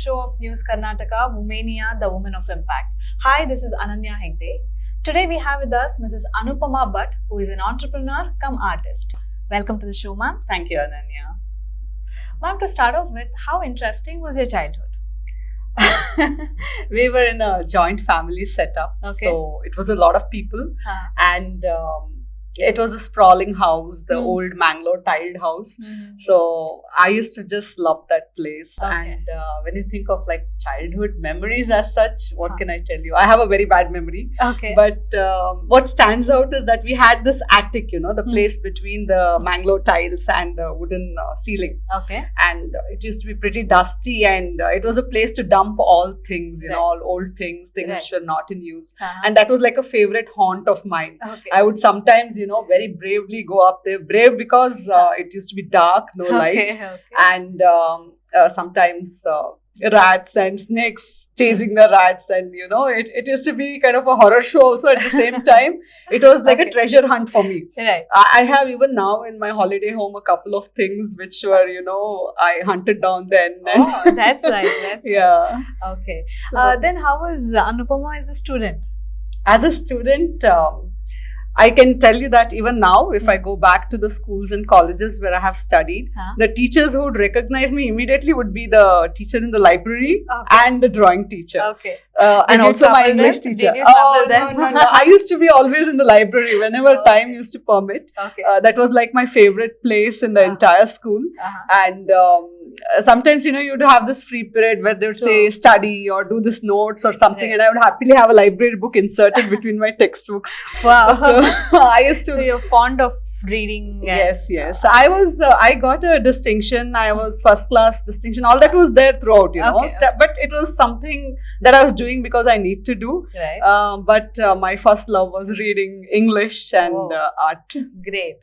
show of News Karnataka, Womenia, the Woman of Impact. Hi, this is Ananya Hegde. Today we have with us Mrs. Anupama Bhat, who is an entrepreneur come artist. Welcome to the show, ma'am. Thank you, Ananya. Ma'am, to start off with, how interesting was your childhood? We were in a joint family setup, so it was a lot of people, and it was a sprawling house, the old Mangalore tiled house. So I used to just love that place. And when you think of like childhood memories as such, what can I tell you? I have a very bad memory. But what stands out is that we had this attic, the place between the Mangalore tiles and the wooden ceiling. And it used to be pretty dusty, and it was a place to dump all things, all old things which were not in use. And that was like a favorite haunt of mine. I would sometimes, very bravely go up there. Brave because it used to be dark, no light. And sometimes rats and snakes chasing the rats. And, it used to be kind of a horror show also at the same time. It was like a treasure hunt for me. I have even now in my holiday home a couple of things which were, I hunted down then. Oh, that's nice. Yeah. Okay. Then how was Anupama as a student? As a student, I can tell you that even now, if I go back to the schools and colleges where I have studied, the teachers who would recognize me immediately would be the teacher in the library and the drawing teacher. And also my English teacher. No. I used to be always in the library whenever time used to permit. That was like my favorite place in the entire school. And sometimes, you'd have this free period where they would say study or do this notes or something, and I would happily have a library book inserted between my textbooks. Wow. So I used to. So you're fond of reading? Yes. I got a distinction. I was first class distinction. All that was there throughout, but it was something that I was doing because I need to do. But my first love was reading English and art. Great.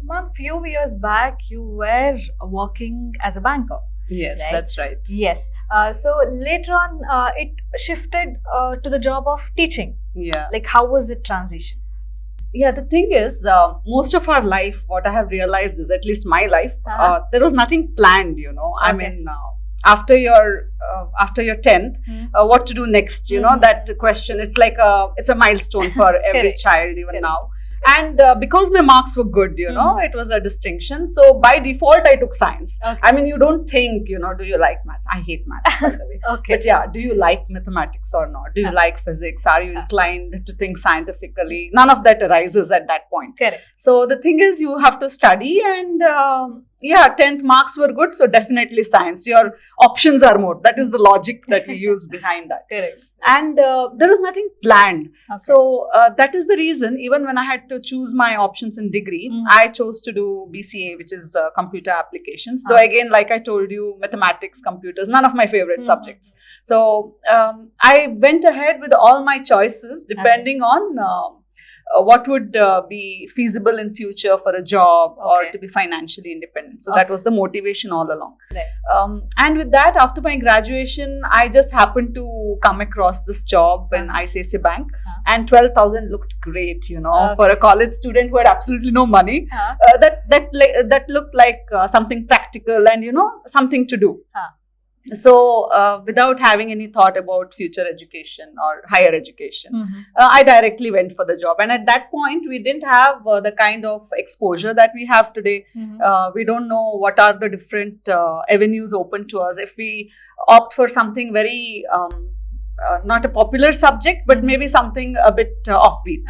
Ma'am, few years back, you were working as a banker. Yes, that's right. Yes. So later on, it shifted to the job of teaching. Yeah. Like, how was the transition? Yeah, the thing is, most of our life, what I have realized is, at least my life, there was nothing planned, I mean, after your 10th, what to do next, that question, it's like it's a milestone for every child even now. And because my marks were good, it was a distinction. So by default, I took science. I mean, you don't think, do you like maths? I hate maths, by the way. But yeah, do you like mathematics or not? Do you like physics? Are you inclined to think scientifically? None of that arises at that point. So the thing is, you have to study, and 10th marks were good. So definitely science. Your options are more. That is the logic that we use behind that. And there was nothing planned. So that is the reason, even when I had to choose my options in degree, I chose to do BCA, which is computer applications. Though again, like I told you, mathematics, computers, none of my favorite subjects. So I went ahead with all my choices depending on what would be feasible in future for a job or to be financially independent. So that was the motivation all along. And with that, after my graduation, I just happened to come across this job in ICICI Bank, and 12,000 looked great, for a college student who had absolutely no money. That looked like something practical and, something to do. So without having any thought about future education or higher education, I directly went for the job. And at that point, we didn't have the kind of exposure that we have today. We don't know what are the different avenues open to us. If we opt for something very not a popular subject, but maybe something a bit offbeat.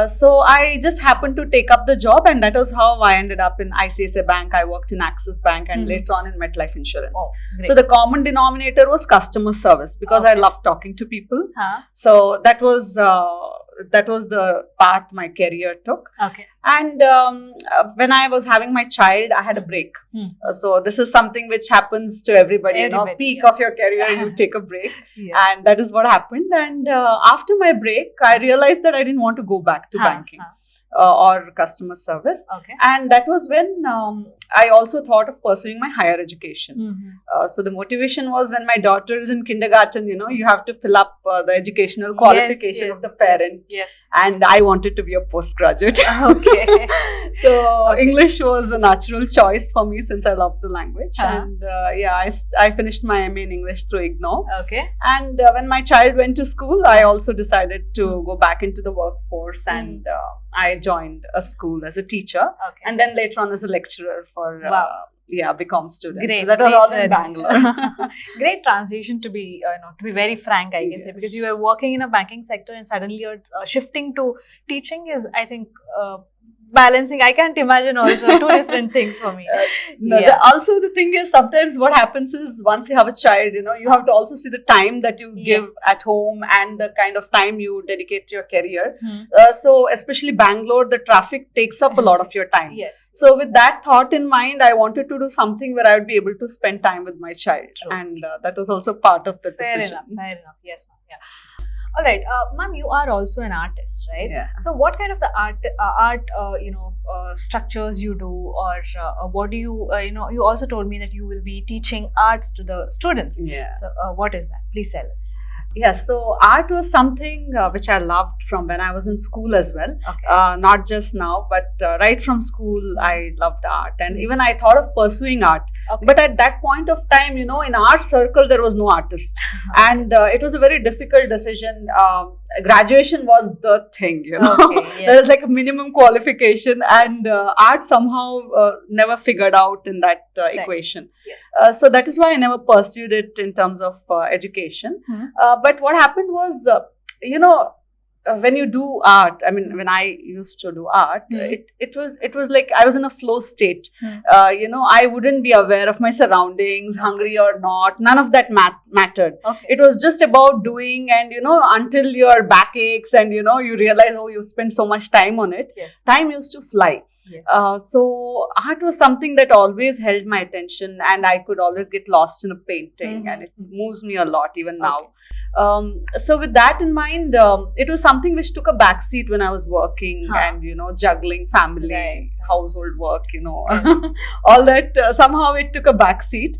So I just happened to take up the job, and that was how I ended up in ICICI Bank. I worked in Axis Bank, and later on in MetLife Insurance. So the common denominator was customer service, because I loved talking to people. So that was the path my career took. And when I was having my child, I had a break. So this is something which happens to everybody. Peak of your career, you take a break. And that is what happened. And after my break, I realized that I didn't want to go back to banking or customer service. And that was when I also thought of pursuing my higher education. So the motivation was, when my daughter is in kindergarten, you have to fill up the educational qualification of the parent. And I wanted to be a postgraduate. Okay. So English was a natural choice for me since I love the language. And I finished my MA in English through IGNOU. Okay. And when my child went to school, I also decided to go back into the workforce, and I joined a school as a teacher, and then later on as a lecturer for BCom students. Great. So that was all in Bangalore. Great transition to be, to be very frank, I can say, because you were working in a banking sector and suddenly you're shifting to teaching is, I think, balancing. I can't imagine also two different things for me. Also, the thing is, sometimes what happens is once you have a child, you have to also see the time that you give at home and the kind of time you dedicate to your career. So, especially Bangalore, the traffic takes up a lot of your time. Yes. So, with that thought in mind, I wanted to do something where I would be able to spend time with my child. True. And that was also part of the decision. Fair enough. Yes, ma'am. Yeah. All right, ma'am, you are also an artist, right? Yeah. So, what kind of the art structures you do, or what do you, you also told me that you will be teaching arts to the students. Yeah. So, what is that? Please tell us. Yeah, so art was something which I loved from when I was in school as well. Okay. Not just now, but right from school, I loved art. And even I thought of pursuing art. Okay. But at that point of time, in our circle, there was no artist. And it was a very difficult decision. Graduation was the thing, Okay, yes. There was like a minimum qualification, and art somehow never figured out in that equation. Yes. So that is why I never pursued it in terms of education. But what happened was, when you do art, I mean, when I used to do art, it was like I was in a flow state. I wouldn't be aware of my surroundings, hungry or not. None of that mattered. Okay. It was just about doing, and until your back aches and you realize, oh, you spent so much time on it. Yes. Time used to fly. Yes. So art was something that always held my attention, and I could always get lost in a painting, and it moves me a lot even now. So with that in mind, it was something which took a backseat when I was working and juggling family, household work, all that. Somehow it took a backseat.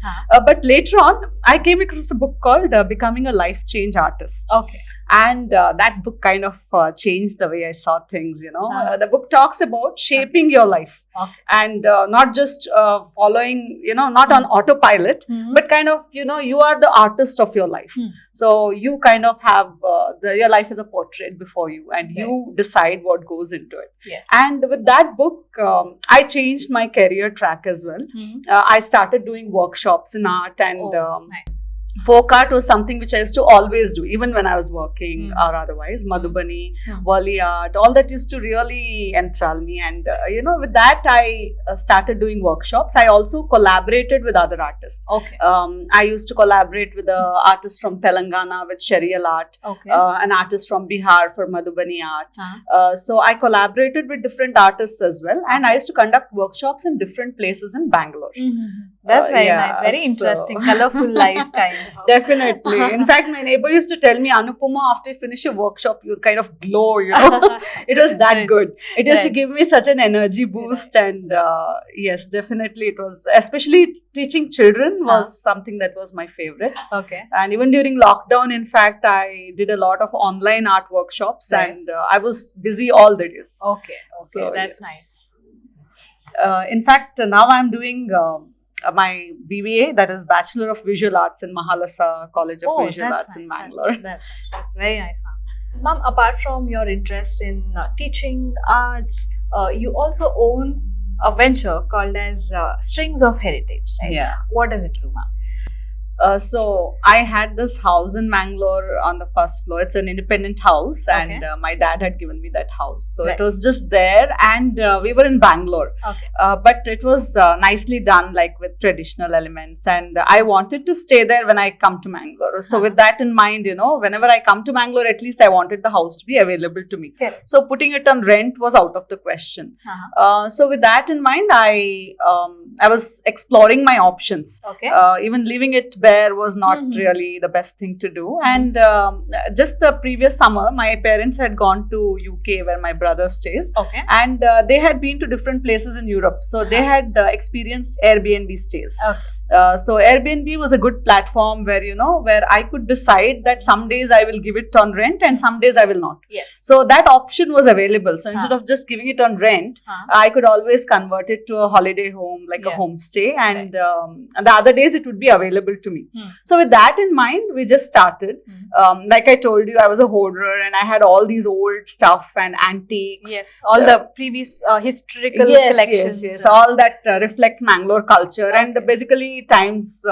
But later on, I came across a book called Becoming a Life Change Artist. Okay. And that book kind of changed the way I saw things, The book talks about shaping your life. Okay. And not just following, not on autopilot, but kind of, you are the artist of your life. So you kind of have, your life is a portrait before you, and you decide what goes into it. Yes. And with that book, I changed my career track as well. I started doing workshops in art, and nice. folk art was something which I used to always do, even when I was working or otherwise. Madhubani, Wali art, all that used to really enthrall me. And, with that, I started doing workshops. I also collaborated with other artists. Okay. I used to collaborate with an artist from Telangana with Sharial art, Okay. an artist from Bihar for Madhubani art. So I collaborated with different artists as well. And I used to conduct workshops in different places in Bangalore. That's very nice. Very interesting. Colorful life kind. Definitely. In fact, my neighbor used to tell me, Anupama, after you finish your workshop, you'll kind of glow, It was that good. It used to give me such an energy boost. And yes, definitely it was, especially teaching children was something that was my favorite. Okay. And even during lockdown, in fact, I did a lot of online art workshops, and I was busy all the days. Okay. So, that's yes. Nice. In fact, now I'm doing my BBA, that is Bachelor of Visual Arts in Mahalasa College of Visual Arts in Bangalore. That's very nice, ma'am. Ma'am, apart from your interest in teaching arts, you also own a venture called as Strings of Heritage, right? Yeah. What does it do, ma'am? So I had this house in Mangalore on the first floor. It's an independent house, and my dad had given me that house. So it was just there, and we were in Bangalore. Okay. But it was nicely done, like with traditional elements, and I wanted to stay there when I come to Mangalore. So with that in mind, whenever I come to Mangalore, at least I wanted the house to be available to me. So putting it on rent was out of the question. So with that in mind, I was exploring my options. Okay. Even leaving it bare was not really the best thing to do. And just the previous summer, my parents had gone to UK where my brother stays. Okay. And they had been to different places in Europe. So they had experienced Airbnb stays. Okay. So Airbnb was a good platform where, where I could decide that some days I will give it on rent and some days I will not. Yes. So that option was available. So instead of just giving it on rent, I could always convert it to a holiday home, like a homestay, and the other days it would be available to me. So with that in mind, we just started. Like I told you, I was a hoarder and I had all these old stuff and antiques. Yes. All the previous historical collections. Yes. All that reflects Mangalore culture and basically times,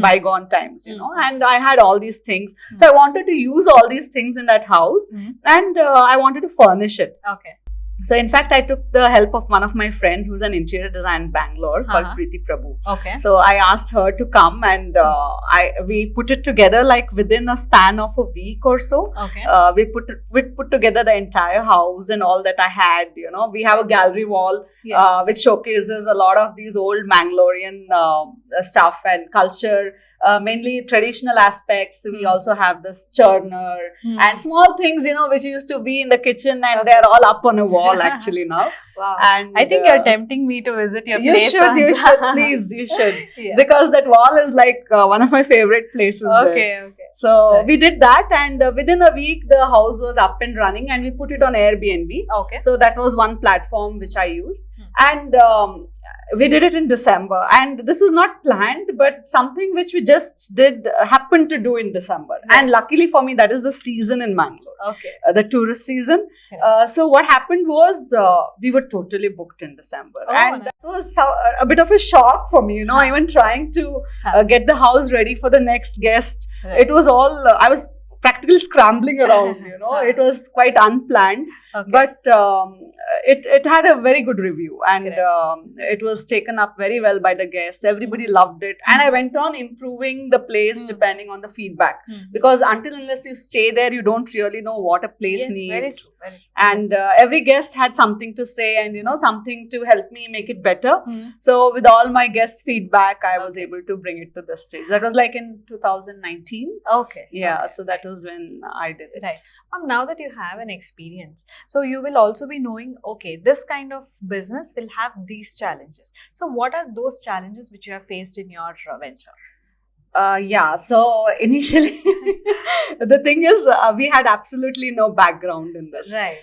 bygone times, and I had all these things. So I wanted to use all these things in that house and I wanted to furnish it. Okay. So in fact, I took the help of one of my friends who's an interior designer in Bangalore called Preeti Prabhu. Okay. So I asked her to come and we put it together like within a span of a week or so. Okay. We put together the entire house and all that I had. We have a gallery wall which showcases a lot of these old Mangalorean stuff and culture. Mainly traditional aspects. We also have this churner and small things, which used to be in the kitchen and they're all up on a wall actually now. Wow. And I think you're tempting me to visit your place. You should, please, you should. Because that wall is like one of my favorite places there. Okay. So we did that and within a week the house was up and running and we put it on Airbnb. Okay. So that was one platform which I used. And we did it in December and this was not planned but something which we just happened to do in December. And luckily for me, that is the season in Mangalore. Okay. The tourist season. So what happened was we were totally booked in December. And that was a bit of a shock for me, even trying to get the house ready for the next guest. It was all, I was practically scrambling around, it was quite unplanned, but it had a very good review and it was taken up very well by the guests. Everybody loved it and I went on improving the place depending on the feedback because until unless you stay there, you don't really know what a place needs. Very true. And every guest had something to say and something to help me make it better. So with all my guest feedback, I was able to bring it to the stage. That was like in 2019. Okay. Yeah, so that was when I did it. Right. Now that you have an experience, so you will also be knowing, okay, this kind of business will have these challenges. So what are those challenges which you have faced in your venture? So initially, the thing is, we had absolutely no background in this. Right.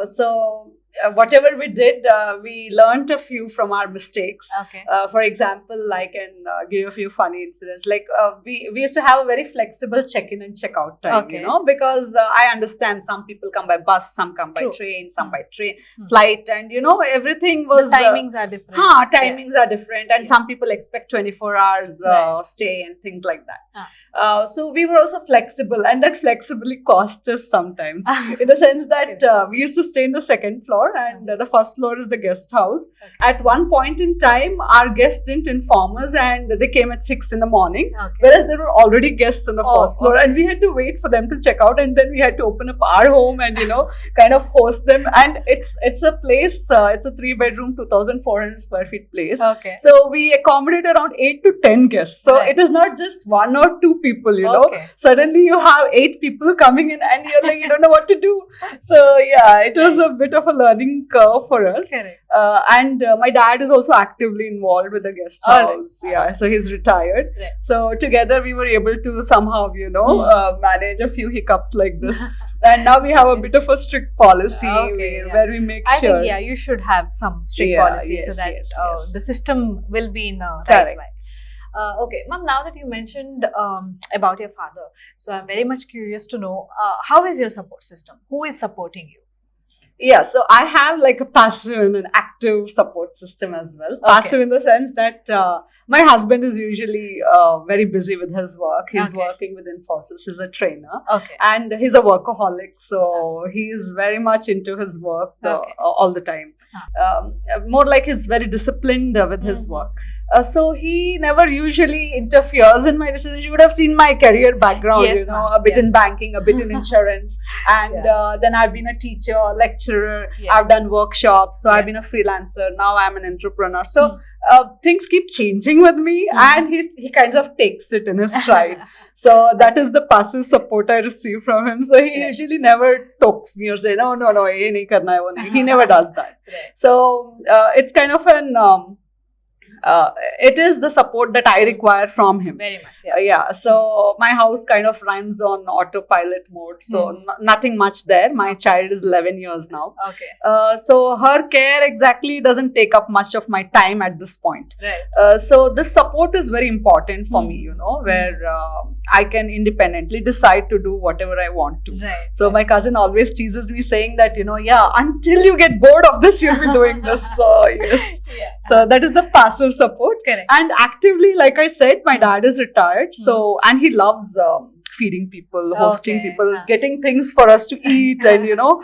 So whatever we did, we learned a few from our mistakes. Okay. For example, I can give a few funny incidents. Like we used to have a very flexible check-in and check-out time, because I understand some people come by bus, some come by train, some by flight, and everything was... The timings are different. Timings are different, and some people expect 24 hours stay and things like that. So we were also flexible, and that flexibility cost us sometimes in the sense that we used to stay in the second floor and the first floor is the guest house. At one point in time, our guests didn't inform us and they came at 6 in the morning, whereas there were already guests on the first floor and we had to wait for them to check out and then we had to open up our home and kind of host them. And it's a place, it's a 3-bedroom, 2,400 square feet place. So we accommodate around 8 to 10 guests. So it is not just 1 or 2 people, Suddenly you have 8 people coming in and you're like, you don't know what to do. So yeah, it was a bit of a learning curve for us. And my dad is also actively involved with the guest house. So he's retired. So together we were able to somehow, manage a few hiccups like this. And now we have a bit of a strict policy where we make sure. I think, you should have some strict policy so that the system will be in the right way. Okay, Ma'am, now that you mentioned about your father, so I'm very much curious to know, how is your support system? Who is supporting you? Yeah, so I have like a passive and an active support system as well. Passive in the sense that my husband is usually very busy with his work. He's working with Infosys. He's a trainer. And he's a workaholic. So he's very much into his work all the time. More like he's very disciplined with his work. So he never usually interferes in my decisions. You would have seen my career background, a bit in banking, a bit in insurance. And then I've been a teacher, lecturer. I've done workshops. So I've been a freelancer. Now I'm an entrepreneur. So things keep changing with me and he kind of takes it in his stride. So that is the passive support I receive from him. So he usually never talks me or say, no, ye nahi karna hai, wo nahi. He never does that. So it's kind of an... it is the support that I require from him. Very much. Yeah, so my house kind of runs on autopilot mode, so nothing much there. My child is 11 years now. Okay. So her care exactly doesn't take up much of my time at this point. Right. So this support is very important for me, you know, where I can independently decide to do whatever I want to. Right. So my cousin always teases me saying that, you know, yeah, until you get bored of this, you'll be doing this. So yes. Yeah. So that is the passive support. Correct. And actively, like I said, my dad is retired. So, and he loves feeding people, hosting people, getting things for us to eat. And, you know,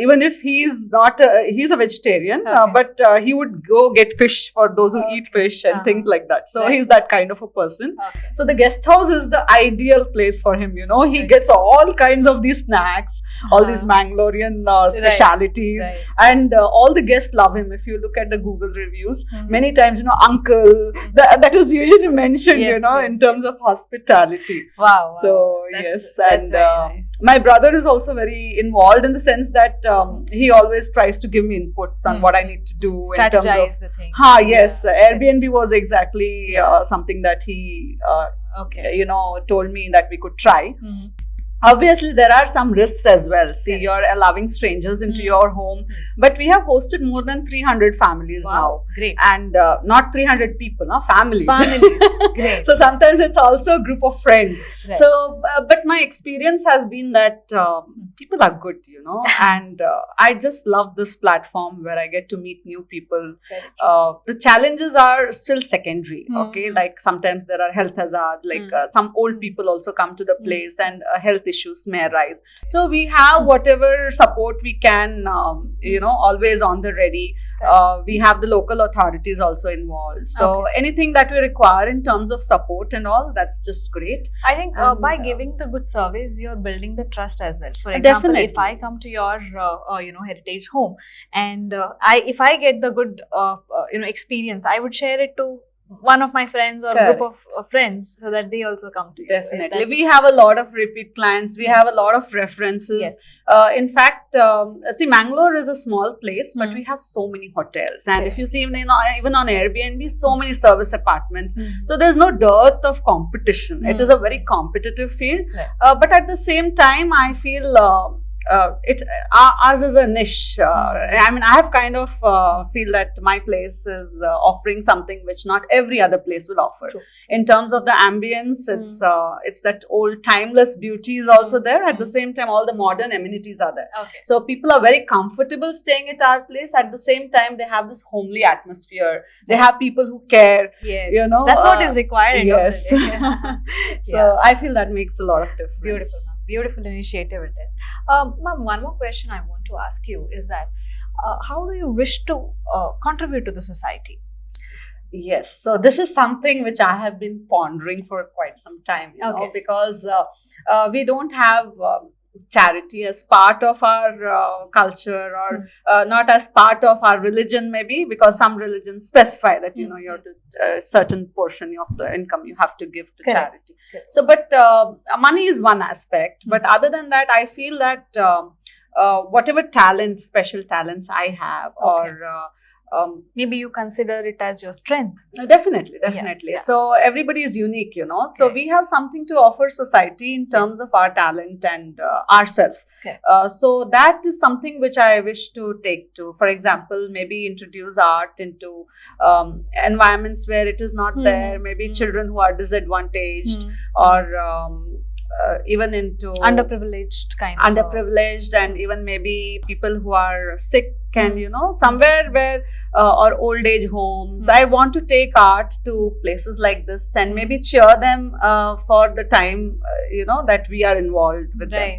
even if he's not, he's a vegetarian, but he would go get fish for those who eat fish and things like that. So he's that kind of a person. So the guest house is the ideal place for him, you know. He gets all kinds of these snacks, all these Mangalorean specialities. Right. And all the guests love him. If you look at the Google reviews, many times, you know, uncle, that is usually mentioned, you know, in terms of hospitality. Wow. So, That's and very nice. my brother is also very involved in the sense that he always tries to give me inputs on what I need to do in terms of. Strategize the thing. Yes, Airbnb was exactly something that he, you know, told me that we could try. Obviously, there are some risks as well. See, you're allowing strangers into your home, but we have hosted more than 300 families now. Great. And not 300 people, families. Families. Great. So sometimes it's also a group of friends. Right. So, but my experience has been that people are good, you know, and I just love this platform where I get to meet new people. The challenges are still secondary, okay? Like sometimes there are health hazards, like some old people also come to the place and health issues may arise. So we have whatever support we can, you know, always on the ready. We have the local authorities also involved. So anything that we require in terms of support and all, that's just great. I think by giving the good service, you're building the trust as well. For example, if I come to your, you know, heritage home, and if I get the good, you know, experience, I would share it to one of my friends or group of friends so that they also come to you. Definitely. We have a lot of repeat clients. We have a lot of references. Yes. In fact, see, Mangalore is a small place, but we have so many hotels. And if you see, you know, even on Airbnb, so many service apartments. So there's no dearth of competition. It is a very competitive field. But at the same time, I feel ours is a niche. I mean, I have kind of feel that my place is offering something which not every other place will offer. True. In terms of the ambience, it's that old timeless beauty is also there. At the same time, all the modern amenities are there. So people are very comfortable staying at our place. At the same time, they have this homely atmosphere. They have people who care. Yes, you know, that's what is required. Yes. So I feel that makes a lot of difference. Beautiful, ma'am. Beautiful initiative it is. Ma'am, one more question I want to ask you is that how do you wish to contribute to the society? Yes, so this is something which I have been pondering for quite some time, you know, because we don't have charity as part of our culture or not as part of our religion, maybe, because some religions specify that, you know, you have to a certain portion of the income you have to give to charity. So, but money is one aspect, but other than that, I feel that whatever talent, special talents I have or maybe you consider it as your strength. Definitely. So everybody is unique, you know. So we have something to offer society in terms of our talent and ourselves. So that is something which I wish to take to. For example, maybe introduce art into environments where it is not there. Maybe children who are disadvantaged or even into underprivileged underprivileged and even maybe people who are sick and, you know, somewhere where or old age homes. I want to take art to places like this and maybe cheer them for the time, you know, that we are involved with them.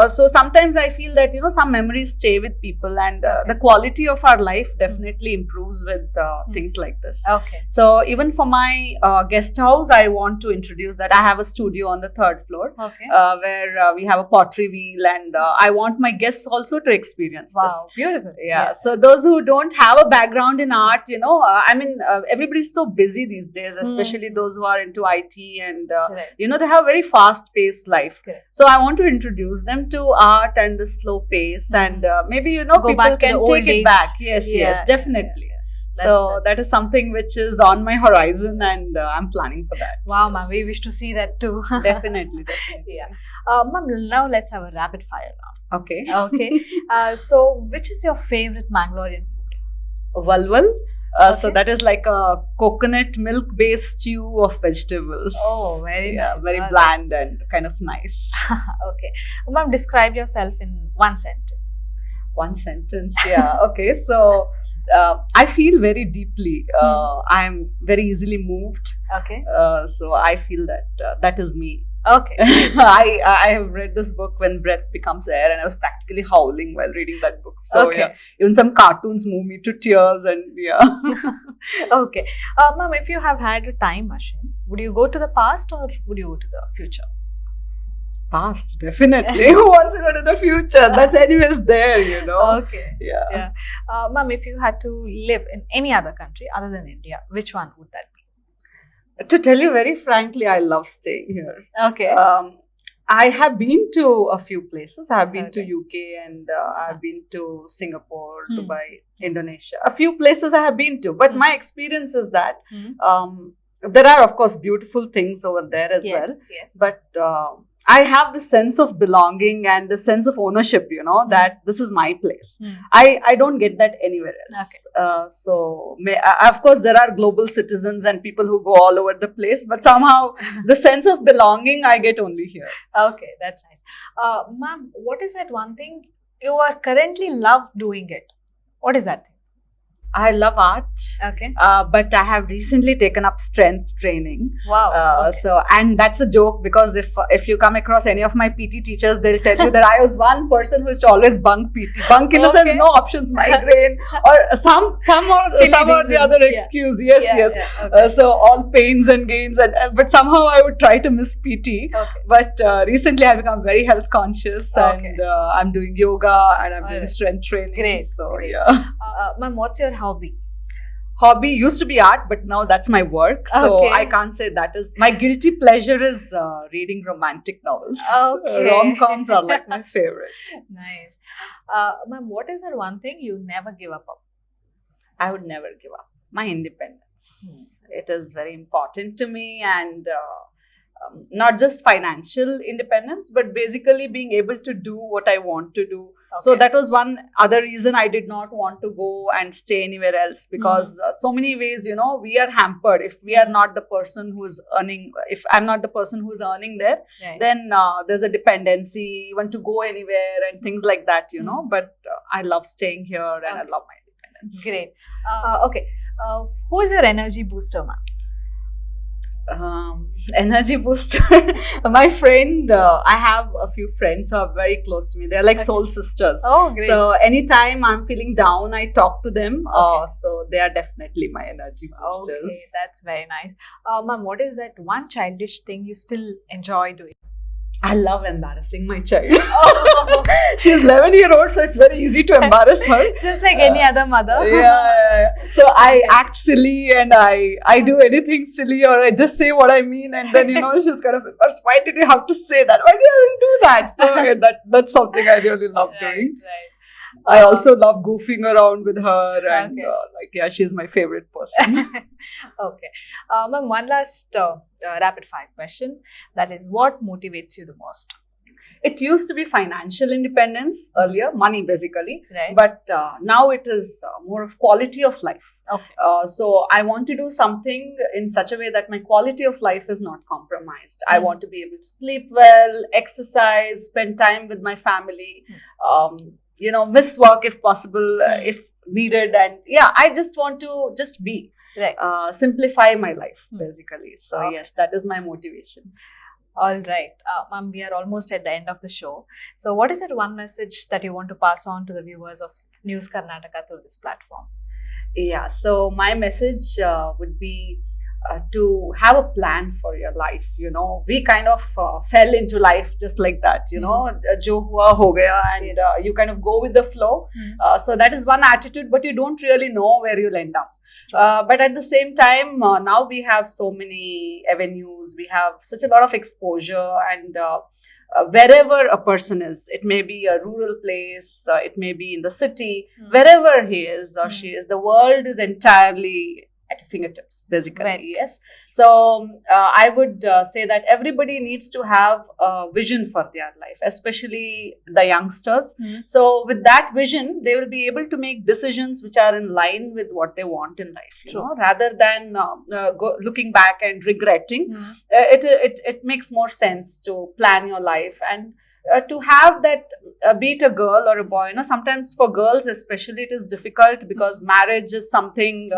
So sometimes I feel that, you know, some memories stay with people and the quality of our life definitely improves with things like this. So even for my guest house, I want to introduce that. I have a studio on the 3rd floor where we have a pottery wheel and I want my guests also to experience this. Beautiful. So those who don't have a background in art, you know, I mean, everybody's so busy these days, especially those who are into IT and, you know, they have a very fast-paced life. So I want to introduce them to art and the slow pace and maybe, you know, people can take it back. Yes, definitely. So that is something which is on my horizon, and I'm planning for that. Wow, Yes. ma'am, we wish to see that too. Definitely. Yeah. Ma'am, now let's have a rapid fire round. Okay. Okay. So, which is your favorite Mangalorean food? Valval. So Okay. that is like a coconut milk based stew of vegetables. Oh, very Yeah, nice. very All right. bland and kind of nice. Okay. Ma'am, describe yourself in one sentence. One sentence. Yeah. Okay. So I feel very deeply. I'm very easily moved. Okay. So I feel that that is me. Okay. I have read this book when breath becomes air, and I was practically howling while reading that book. So Okay. yeah, even some cartoons move me to tears, and yeah. Okay. Ma'am, if you have had a time machine, would you go to the past or would you go to the future? Past, definitely. Who wants to go to the future? That's anyways there, you know. Okay. Yeah. Yeah. Ma'am, if you had to live in any other country other than India, which one would that be? To tell you very frankly, I love staying here. Okay. I have been to a few places. I have been to Okay. UK, and I have been to Singapore, Hmm. Dubai, Indonesia. A few places I have been to. But Hmm. my experience is that Hmm. there are, of course, beautiful things over there as well. Yes. But I have the sense of belonging and the sense of ownership, you know, that this is my place. Hmm. I don't get that anywhere else. So, of course, there are global citizens and people who go all over the place, but somehow the sense of belonging I get only here. Okay, that's nice. Ma'am, what is that one thing you are currently love doing it? What is that thing? I love art, Okay. but I have recently taken up strength training. Wow. Okay. So, and that's a joke, because if you come across any of my PT teachers, they'll tell you that I was one person who used to always bunk PT. Bunk in the sense, Okay. no options, migraine, or some Silly or the reasons, other yeah. excuse. Yes, Yeah, yes. yeah, okay. So all pains and gains, and but somehow I would try to miss PT. Okay. But recently I've become very health conscious, Okay. and I'm doing yoga, and I'm doing Alright. strength training. Great, So great. yeah. Ma'am, what's your hobby? Hobby used to be art, but now that's my work. So Okay. I can't say that is my guilty pleasure is reading romantic novels. Okay. Rom-coms are like my favorite. Nice. Ma'am, what is that one thing you never give up on? I would never give up. My independence. It is very important to me, and not just financial independence, but basically being able to do what I want to do. So Okay. that was one other reason I did not want to go and stay anywhere else, because so many ways, you know, we are hampered. If we are not the person who is earning, if I'm not the person who is earning there, Right. then there's a dependency, even to go anywhere and things like that, you know. But I love staying here, and I Okay. love my independence. Great. Okay. Who is your energy booster, ma'am? Energy booster. My friend, I have a few friends who are very close to me. They're like Okay. soul sisters. Oh, great. So anytime I'm feeling down, I talk to them. Okay. So they are definitely my energy boosters. Okay, that's very nice. Ma'am, what is that one childish thing you still enjoy doing? I love embarrassing my child. She's 11-year-old, so it's very easy to embarrass her. Just like any other mother. Yeah. So I act silly, and I do anything silly, or I just say what I mean, and then, you know, she's kind of embarrassed. Why did you have to say that? Why do you have to do that? So yeah, that's something I really love doing. Right. I also love goofing around with her, and Okay. she's my favorite person. Okay. Ma'am, one last rapid fire question. That is, what motivates you the most? It used to be financial independence earlier, money basically, Right. but now it is more of quality of life. Okay. So I want to do something in such a way that my quality of life is not compromised. I want to be able to sleep well, exercise, spend time with my family, you know, miss work if possible, if needed. And yeah, I just want to just be, Right. simplify my life basically. So Okay. yes, that is my motivation. All right. Ma'am, we are almost at the end of the show. So what is that one message that you want to pass on to the viewers of News Karnataka through this platform? Yeah, so my message would be to have a plan for your life. You know, we kind of fell into life just like that, you know, jo hua ho gaya, and Yes. you kind of go with the flow. So that is one attitude, but you don't really know where you'll end up. But at the same time, now we have so many avenues, we have such a lot of exposure, and wherever a person is, it may be a rural place, it may be in the city, wherever he is or she is, the world is entirely at fingertips, basically. Right. Yes. So I would say that everybody needs to have a vision for their life, especially the youngsters. So with that vision, they will be able to make decisions which are in line with what they want in life, you know, rather than looking back and regretting. It makes more sense to plan your life and to have that, be it a girl or a boy, you know, sometimes for girls especially it is difficult because marriage is something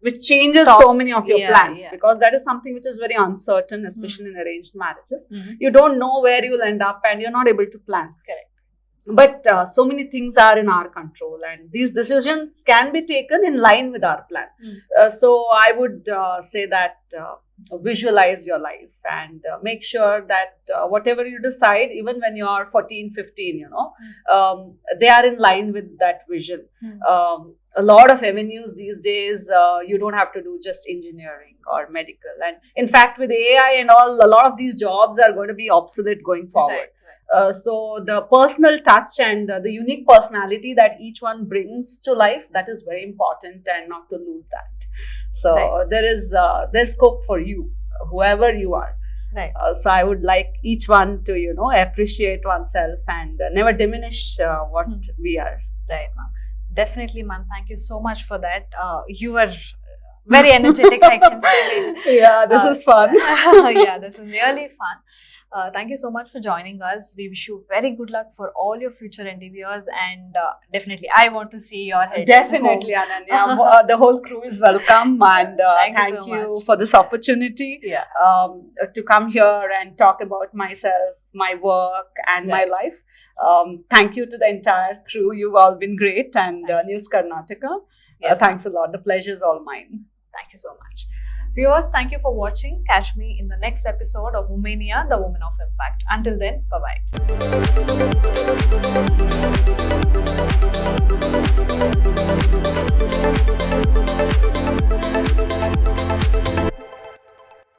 which changes so many of your plans, because that is something which is very uncertain, especially in arranged marriages. You don't know where you will end up and you're not able to plan. Correct. But so many things are in our control, and these decisions can be taken in line with our plan. So I would say that visualize your life and make sure that whatever you decide, even when you are 14, 15, you know, they are in line with that vision. A lot of avenues these days, you don't have to do just engineering or medical. And in fact, with AI and all, a lot of these jobs are going to be obsolete going forward. Right. So the personal touch and the unique personality that each one brings to life, that is very important, and not to lose that. So there's scope for you, whoever you are. Right. So I would like each one to, you know, appreciate oneself and never diminish what we are. Right, ma'am. Definitely, ma'am. Thank you so much for that. You were very energetic, I can say. Yeah, this is fun. Yeah, this is really fun. Thank you so much for joining us. We wish you very good luck for all your future endeavors, and definitely I want to see your head. Definitely, Ananya. The whole crew is welcome, and thank you for this opportunity to come here and talk about myself, my work and my life. Thank you to the entire crew. You've all been great, and News Karnataka. Thanks a lot. The pleasure is all mine. Thank you so much. Viewers, thank you for watching. Catch me in the next episode of Womenia, the Woman of Impact. Until then, bye-bye.